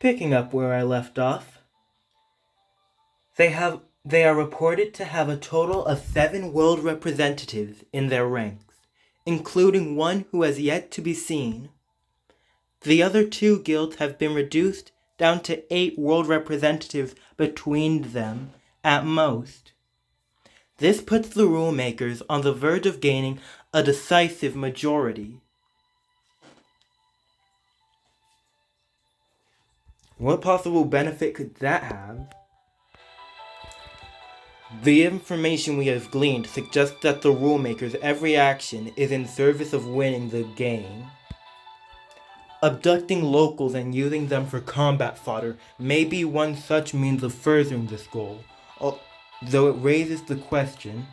Picking up where I left off, they are reported to have a total of 7 world representatives in their ranks, including one who has yet to be seen. The other 2 guilds have been reduced down to 8 world representatives between them at most. This puts the rule makers on the verge of gaining a decisive majority. What possible benefit could that have? The information we have gleaned suggests that the rule makers' every action is in service of winning the game. Abducting locals and using them for combat fodder may be one such means of furthering this goal, though it raises the question,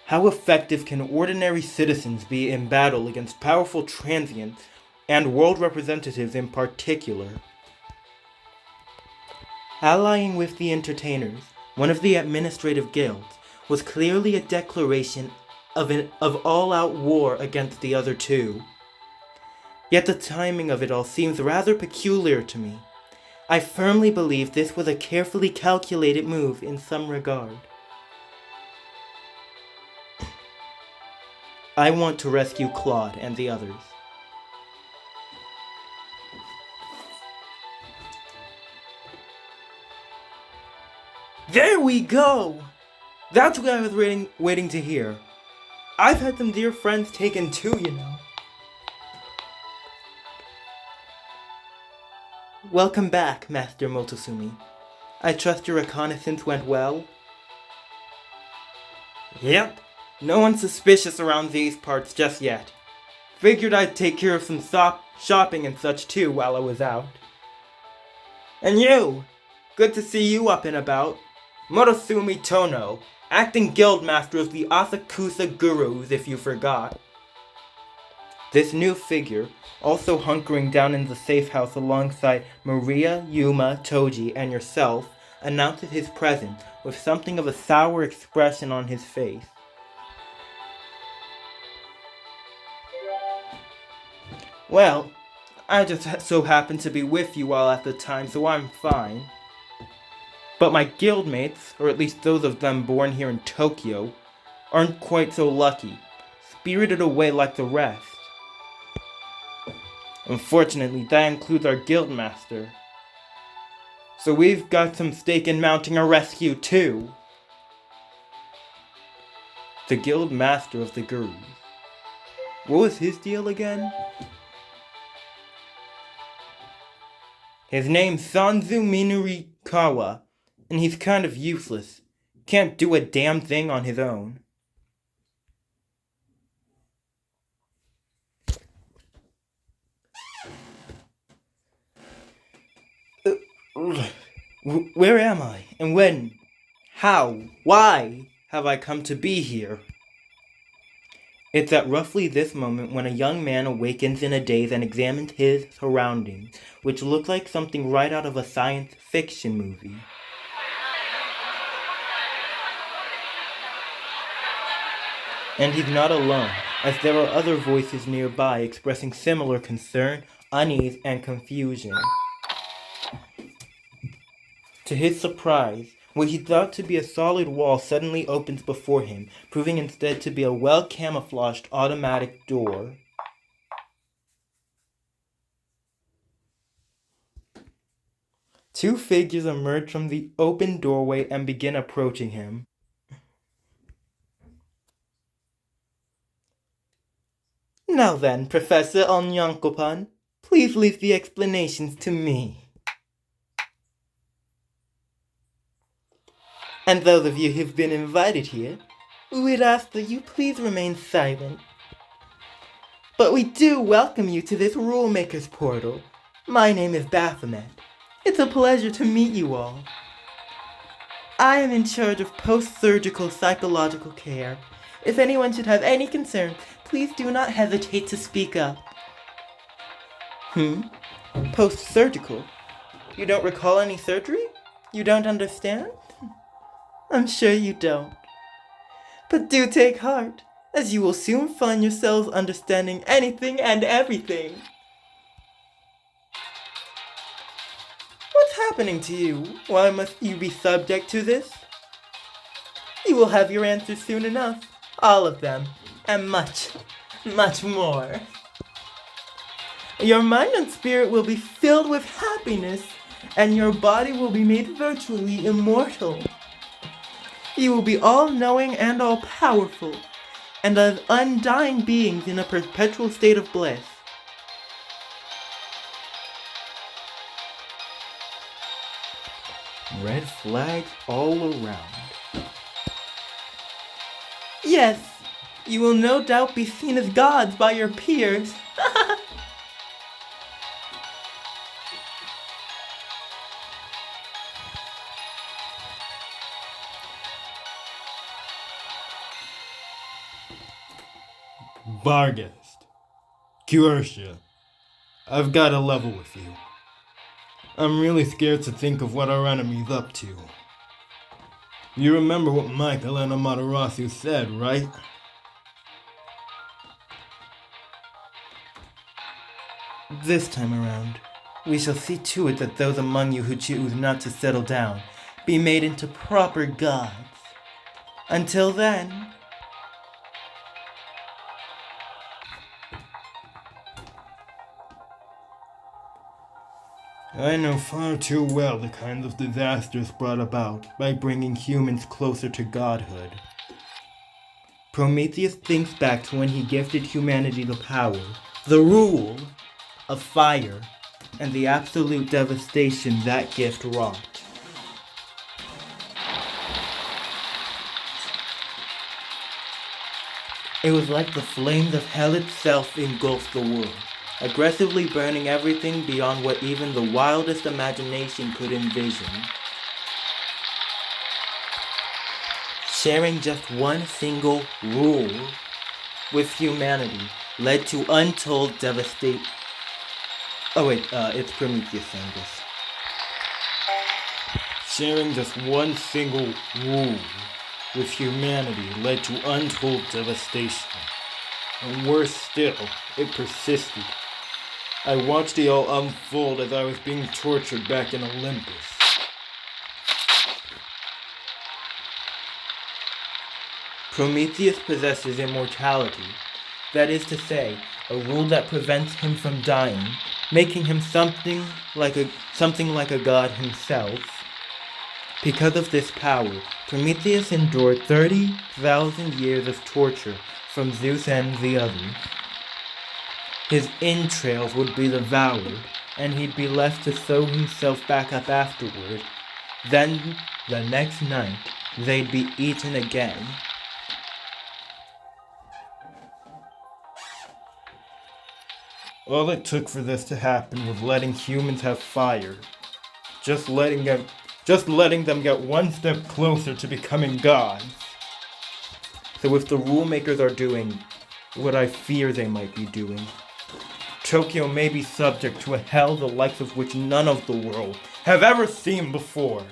how effective can ordinary citizens be in battle against powerful transients and world representatives in particular? Allying with the entertainers, one of the administrative guilds, was clearly a declaration of all-out war against the other 2. Yet the timing of it all seems rather peculiar to me. I firmly believe this was a carefully calculated move in some regard. I want to rescue Claude and the others. There we go! That's what I was waiting to hear. I've had some dear friends taken too, you know. Welcome back, Master Motosumi. I trust your reconnaissance went well? Yep, no one suspicious around these parts just yet. Figured I'd take care of some shopping and such too while I was out. And you! Good to see you up and about. Motosumi Tono, acting guildmaster of the Asakusa Gurus if you forgot. This new figure, also hunkering down in the safe house alongside Maria, Yuma, Toji, and yourself, announces his presence with something of a sour expression on his face. Well, I just so happened to be with you all at the time, so I'm fine. But my guildmates, or at least those of them born here in Tokyo, aren't quite so lucky, spirited away like the rest. Unfortunately, that includes our guildmaster. So we've got some stake in mounting a rescue too. The guildmaster of the Gurus. What was his deal again? His name's Sanzu Minurikawa, and he's kind of useless. Can't do a damn thing on his own. Where am I? And when? How? Why have I come to be here? It's at roughly this moment when a young man awakens in a daze and examines his surroundings, which look like something right out of a science fiction movie. And he's not alone, as there are other voices nearby expressing similar concern, unease, and confusion. To his surprise, what he thought to be a solid wall suddenly opens before him, proving instead to be a well-camouflaged automatic door. Two figures emerge from the open doorway and begin approaching him. Now then, Professor Onyankopan, please leave the explanations to me. And those of you who've been invited here, we'd ask that you please remain silent. But we do welcome you to this Rulemaker's Portal. My name is Baphomet. It's a pleasure to meet you all. I am in charge of post-surgical psychological care. If anyone should have any concerns, please do not hesitate to speak up. Post-surgical? You don't recall any surgery? You don't understand? I'm sure you don't. But do take heart, as you will soon find yourselves understanding anything and everything. What's happening to you? Why must you be subject to this? You will have your answers soon enough. All of them. And much, much more. Your mind and spirit will be filled with happiness, and your body will be made virtually immortal. You will be all-knowing and all-powerful, and as undying beings in a perpetual state of bliss. Red flags all around. Yes, you will no doubt be seen as gods by your peers. Barghest, Kyorsha, I've got to level with you. I'm really scared to think of what our enemy's up to. You remember what Michael and Amaterasu said, right? This time around, we shall see to it that those among you who choose not to settle down be made into proper gods. Until then... I know far too well the kinds of disasters brought about by bringing humans closer to godhood. Prometheus thinks back to when he gifted humanity the power, the rule, of fire, and the absolute devastation that gift wrought. It was like the flames of hell itself engulfed the world, aggressively burning everything beyond what even the wildest imagination could envision. Sharing just one single rule with humanity led to untold devastation. Oh wait, it's Prometheus saying this. Sharing just one single rule with humanity led to untold devastation. And worse still, it persisted. I watched it all unfold as I was being tortured back in Olympus. Prometheus possesses immortality, that is to say, a rule that prevents him from dying, making him something like a god himself. Because of this power, Prometheus endured 30,000 years of torture from Zeus and the others. His entrails would be devoured, and he'd be left to sew himself back up afterward. Then, the next night, they'd be eaten again. All it took for this to happen was letting humans have fire. Just letting them get one step closer to becoming gods. So if the rule makers are doing what I fear they might be doing, Tokyo may be subject to a hell the likes of which none of the world have ever seen before.